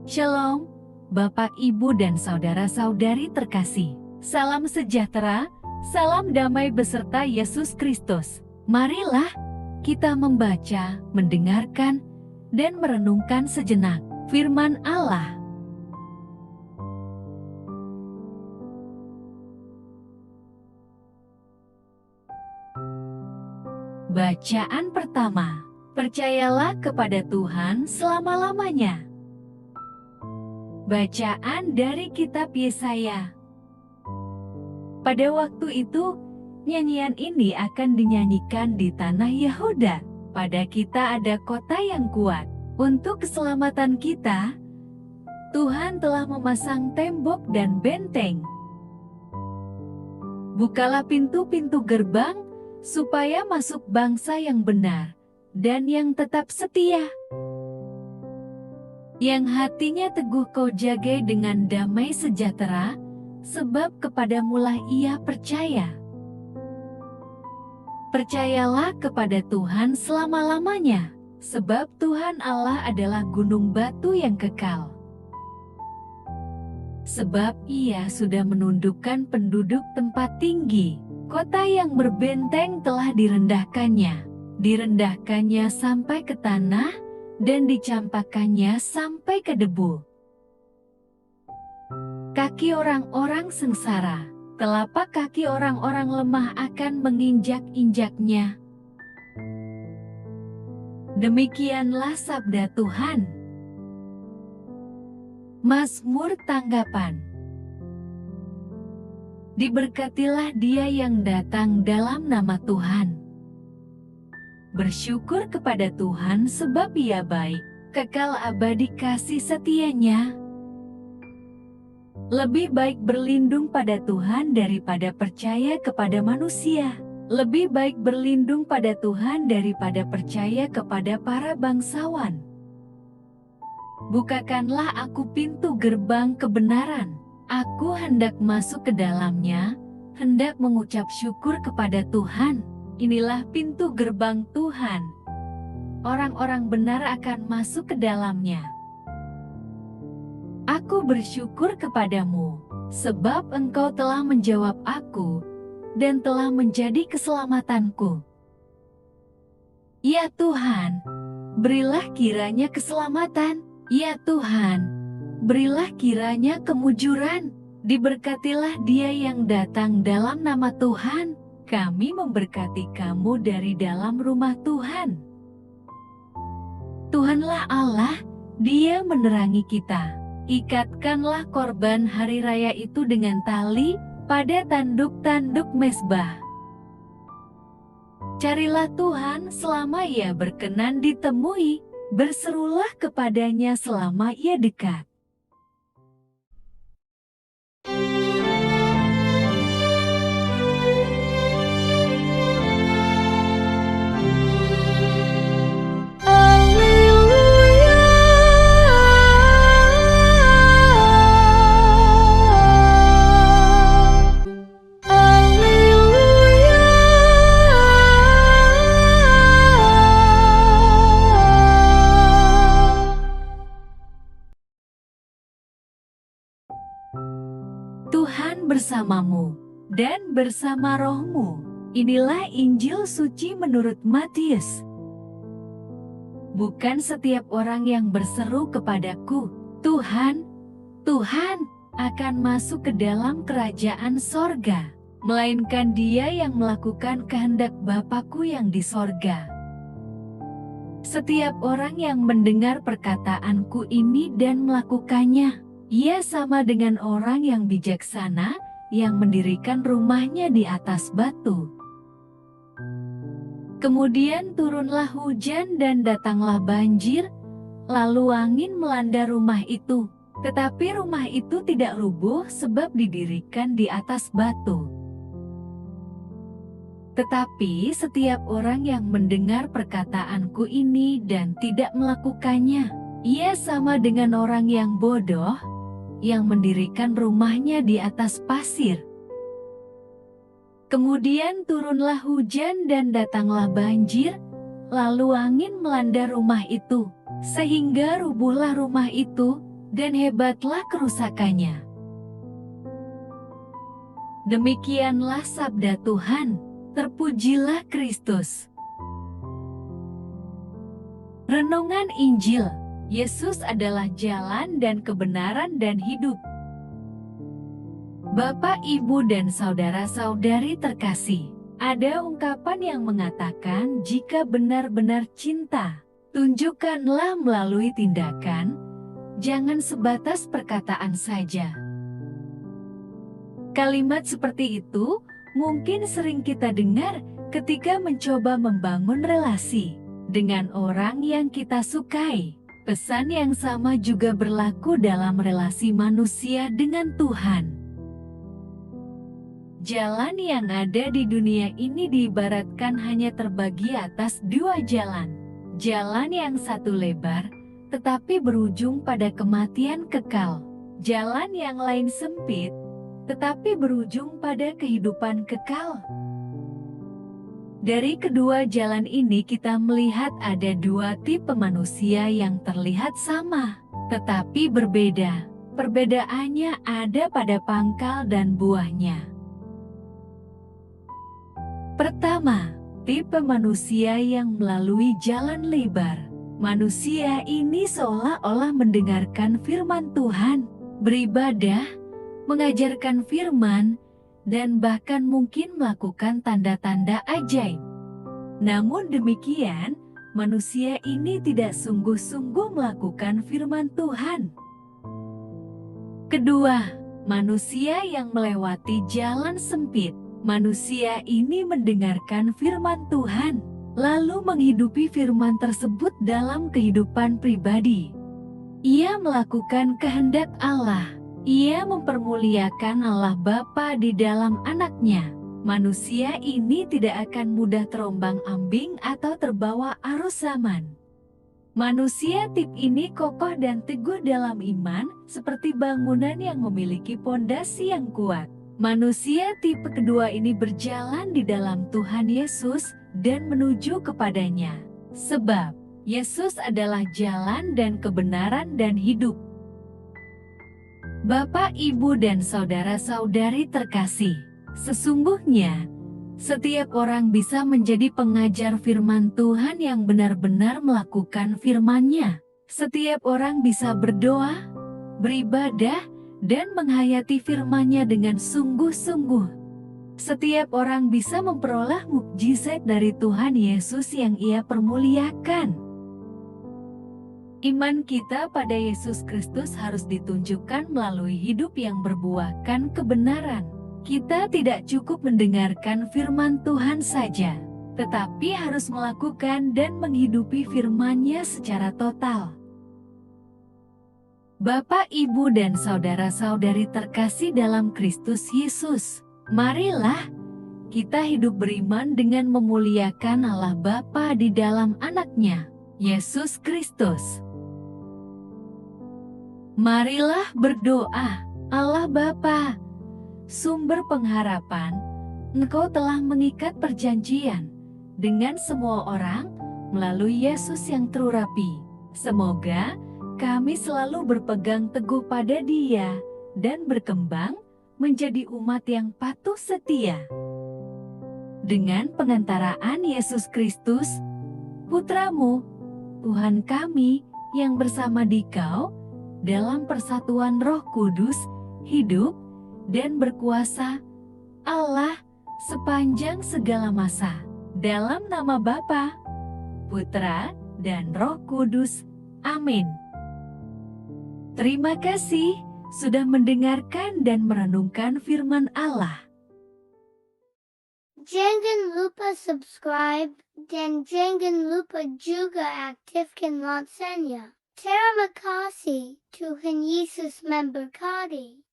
Shalom, Bapak, Ibu, dan saudara-saudari terkasih. Salam sejahtera, salam damai beserta Yesus Kristus. Marilah kita membaca, mendengarkan, dan merenungkan sejenak firman Allah. Bacaan pertama. Percayalah kepada Tuhan selama-lamanya. Bacaan dari kitab Yesaya. Pada waktu itu, nyanyian ini akan dinyanyikan di tanah Yehuda. Pada kita ada kota yang kuat. Untuk keselamatan kita, Tuhan telah memasang tembok dan benteng. Bukalah pintu-pintu gerbang, supaya masuk bangsa yang benar dan yang tetap setia. Yang hatinya teguh kau jagai dengan damai sejahtera, sebab kepadamulah ia percaya. Percayalah kepada Tuhan selama-lamanya, sebab Tuhan Allah adalah gunung batu yang kekal. Sebab ia sudah menundukkan penduduk tempat tinggi, kota yang berbenteng telah direndahkannya sampai ke tanah, dan dicampakkannya sampai ke debu. Kaki orang-orang sengsara, telapak kaki orang-orang lemah akan menginjak-injaknya. Demikianlah sabda Tuhan. Mazmur tanggapan. Diberkatilah dia yang datang dalam nama Tuhan. Bersyukur kepada Tuhan sebab ia baik, kekal abadi kasih setianya. Lebih baik berlindung pada Tuhan daripada percaya kepada manusia. Lebih baik berlindung pada Tuhan daripada percaya kepada para bangsawan. Bukakanlah aku pintu gerbang kebenaran. Aku hendak masuk ke dalamnya, hendak mengucap syukur kepada Tuhan. Inilah pintu gerbang Tuhan. Orang-orang benar akan masuk ke dalamnya. Aku bersyukur kepadamu, sebab Engkau telah menjawab aku, dan telah menjadi keselamatanku. Ya Tuhan, berilah kiranya keselamatan. Ya Tuhan, berilah kiranya kemujuran. Diberkatilah dia yang datang dalam nama Tuhan. Kami memberkati kamu dari dalam rumah Tuhan. Tuhanlah Allah, Dia menerangi kita. Ikatkanlah korban hari raya itu dengan tali pada tanduk-tanduk mezbah. Carilah Tuhan selama Ia berkenan ditemui, berserulah kepadanya selama Ia dekat. Tuhan bersamamu dan bersama rohmu. Inilah Injil suci menurut Matius. Bukan setiap orang yang berseru kepadaku, Tuhan, Tuhan, akan masuk ke dalam kerajaan sorga, melainkan dia yang melakukan kehendak Bapa-Ku yang di sorga. Setiap orang yang mendengar perkataanku ini dan melakukannya, ia sama dengan orang yang bijaksana yang mendirikan rumahnya di atas batu. Kemudian turunlah hujan dan datanglah banjir, lalu angin melanda rumah itu. Tetapi rumah itu tidak rubuh sebab didirikan di atas batu. Tetapi setiap orang yang mendengar perkataanku ini dan tidak melakukannya, ia sama dengan orang yang bodoh, yang mendirikan rumahnya di atas pasir. Kemudian turunlah hujan dan datanglah banjir, lalu angin melanda rumah itu, sehingga rubuhlah rumah itu, dan hebatlah kerusakannya. Demikianlah sabda Tuhan, terpujilah Kristus. Renungan Injil, Yesus adalah jalan dan kebenaran dan hidup. Bapak, Ibu, dan saudara-saudari terkasih, ada ungkapan yang mengatakan jika benar-benar cinta, tunjukkanlah melalui tindakan, jangan sebatas perkataan saja. Kalimat seperti itu mungkin sering kita dengar ketika mencoba membangun relasi dengan orang yang kita sukai. Pesan yang sama juga berlaku dalam relasi manusia dengan Tuhan. Jalan yang ada di dunia ini diibaratkan hanya terbagi atas dua jalan. Jalan yang satu lebar, tetapi berujung pada kematian kekal. Jalan yang lain sempit, tetapi berujung pada kehidupan kekal. Dari kedua jalan ini kita melihat ada dua tipe manusia yang terlihat sama, tetapi berbeda. Perbedaannya ada pada pangkal dan buahnya. Pertama, tipe manusia yang melalui jalan lebar. Manusia ini seolah-olah mendengarkan firman Tuhan, beribadah, mengajarkan firman, dan bahkan mungkin melakukan tanda-tanda ajaib. Namun demikian, manusia ini tidak sungguh-sungguh melakukan firman Tuhan. Kedua, manusia yang melewati jalan sempit. Manusia ini mendengarkan firman Tuhan, lalu menghidupi firman tersebut dalam kehidupan pribadi. Ia melakukan kehendak Allah. Ia mempermuliakan Allah Bapa di dalam anaknya. Manusia ini tidak akan mudah terombang-ambing atau terbawa arus zaman. Manusia tip ini kokoh dan teguh dalam iman, seperti bangunan yang memiliki pondasi yang kuat. Manusia tipe kedua ini berjalan di dalam Tuhan Yesus dan menuju kepadanya. Sebab Yesus adalah jalan dan kebenaran dan hidup. Bapak, Ibu, dan saudara-saudari terkasih, sesungguhnya setiap orang bisa menjadi pengajar firman Tuhan yang benar-benar melakukan firman-Nya. Setiap orang bisa berdoa, beribadah, dan menghayati firman-Nya dengan sungguh-sungguh. Setiap orang bisa memperoleh mukjizat dari Tuhan Yesus yang Ia permuliakan. Iman kita pada Yesus Kristus harus ditunjukkan melalui hidup yang berbuahkan kebenaran. Kita tidak cukup mendengarkan firman Tuhan saja, tetapi harus melakukan dan menghidupi firman-Nya secara total. Bapak, Ibu, dan saudara-saudari terkasih dalam Kristus Yesus, marilah kita hidup beriman dengan memuliakan Allah Bapa di dalam anaknya, Yesus Kristus. Marilah berdoa. Allah Bapa, sumber pengharapan, Engkau telah mengikat perjanjian dengan semua orang melalui Yesus yang terurapi. Semoga kami selalu berpegang teguh pada Dia dan berkembang menjadi umat yang patuh setia. Dengan pengantaraan Yesus Kristus, Putra-Mu, Tuhan kami yang bersama Dikau, dalam persatuan Roh Kudus, hidup dan berkuasa Allah sepanjang segala masa. Dalam nama Bapa, Putra, dan Roh Kudus. Amin. Terima kasih sudah mendengarkan dan merenungkan firman Allah. Jangan lupa subscribe dan jangan lupa juga aktifkan loncengnya. Terima kasih, Tuhan Yesus memberkati.